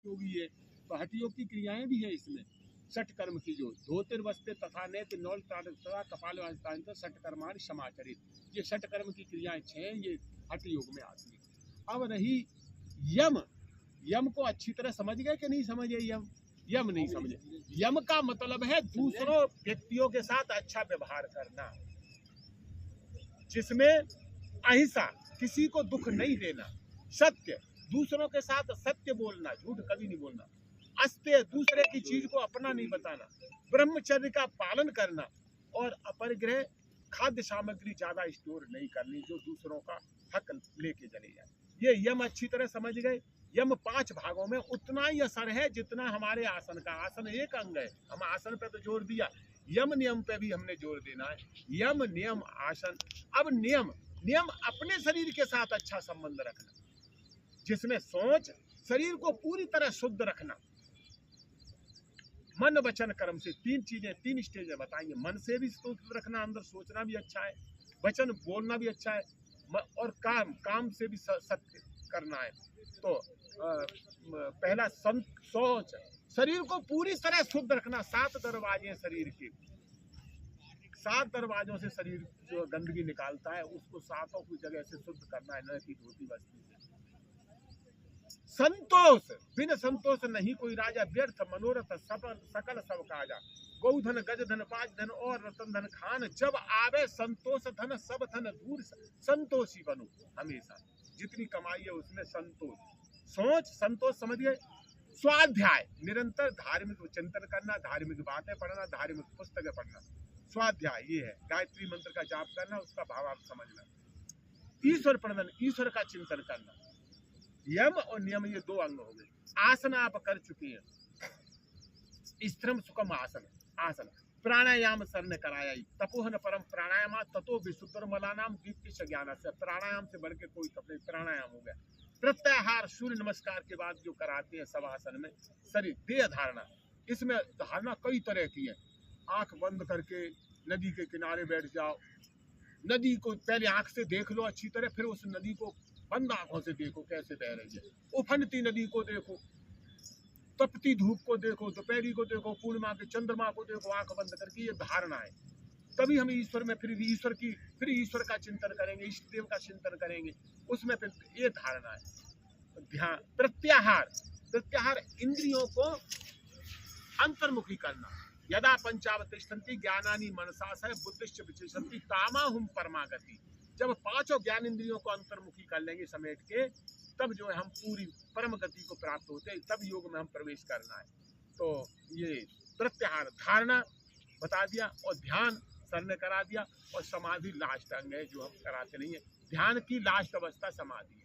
योगी है, तो हठ योग की क्रियाएं भी है इसमें। षट कर्म की जो धोतिर्वस्ते तथा नेत्र नौल तथा कपाल षट कर्माणि समाचरित, ये षट कर्म की क्रियाएं 6 ये हठ योग में आती है। अब रही यम, यम को अच्छी तरह समझ गए कि नहीं समझे? यम नहीं समझे। यम का मतलब है दूसरों व्यक्तियों के साथ अच्छा व्यवहार करना, जिसमें अहिंसा, किसी को दुख नहीं देना, सत्य, दूसरों के साथ सत्य बोलना, झूठ कभी नहीं बोलना, अस्त्य, दूसरे की चीज को अपना नहीं बताना, ब्रह्मचर्य का पालन करना, और अपरिग्रह, खाद्य सामग्री ज्यादा स्टोर नहीं करनी जो दूसरों का हक लेके चले जाए। ये यम अच्छी तरह समझ गए। यम 5 भागों में उतना ही असर है जितना हमारे आसन का। आसन एक अंग है, हम आसन पे तो जोर दिया, यम नियम पे भी हमने जोर देना है। यम नियम आसन। अब नियम, नियम अपने शरीर के साथ अच्छा संबंध रखना, जिसमें सोच, शरीर को पूरी तरह शुद्ध रखना, मन वचन कर्म से 3 चीजें, 3 स्टेज बताएंगे। मन से भी शुद्ध रखना, अंदर सोचना भी अच्छा है, वचन बोलना भी अच्छा है, और काम से भी सत्य करना है। तो पहला सोच, शरीर को पूरी तरह शुद्ध रखना। 7 दरवाजे शरीर के, 7 दरवाजों से शरीर जो गंदगी निकालता है उसको 7 की जगह से शुद्ध करना है, न कि धोती वस्ती से। संतोष, बिन संतोष नहीं कोई राजा, व्यर्थ मनोरथ सकल सब काजा, गौधन गजधन पाँचधन और रतन धन खान, जब आवे संतोष धन सब धन दूर, संतोषी बनो हमेशा, जितनी कमाई है उसमें संतोष। सोच, संतोष समझ गए। स्वाध्याय, निरंतर धार्मिक चिंतन करना, धार्मिक बातें पढ़ना, धार्मिक पुस्तकें पढ़ना, स्वाध्याय ये है। गायत्री मंत्र का जाप करना, उसका भाव आप समझना। ईश्वर प्रणन, ईश्वर का चिंतन करना। यम और नियम ये 2 अंग हो गए। आसन आप कर चुके हैं, स्थिरम सुखम आसन, आसन। प्राणायाम सर ने कराया, तपोहन परम प्राणायाम ततो विशुद्धर्मलानाम दीप्ति ज्ञान से, प्राणायाम से बढ़ के कोई तप, प्राणायाम हो गया। प्रत्याहार, सूर्य नमस्कार के बाद जो कराते हैं सब आसन में। शरीर देह धारणा, इसमें धारणा कई तरह की है। आंख बंद करके नदी के किनारे बैठ जाओ, नदी को पहले आंख से देख लो अच्छी तरह, फिर उस नदी को बंद आंखों से देखो कैसे बह रही है। उफनती नदी को देखो, तपती धूप को देखो, दोपहरी को देखो, पूर्णिमा के चंद्रमा को देखो, आंख बंद करके। ये धारणा है। तभी हम ईश्वर में फिर ईश्वर का चिंतन करेंगे, इष्ट देव का चिंतन करेंगे, उसमें फिर ये धारणा है। ध्यान, प्रत्याहार, प्रत्याहार इंद्रियों को अंतर्मुखी करना। यदा पंचावतिष्ठन्ति ज्ञानानि मनसासय बुद्धिश्च विचेषन्ति कामाहुम परमागति, जब 5 ज्ञान इंद्रियों को अंतर्मुखी कर लेंगे समेट के, तब जो है हम पूरी परम गति को प्राप्त होते हैं, तब योग में हम प्रवेश करना है। तो ये प्रत्याहार, धारणा बता दिया, और ध्यान सर ने करा दिया, और समाधि लास्ट अंग है जो हम कराते नहीं है। ध्यान की लास्ट अवस्था समाधि है।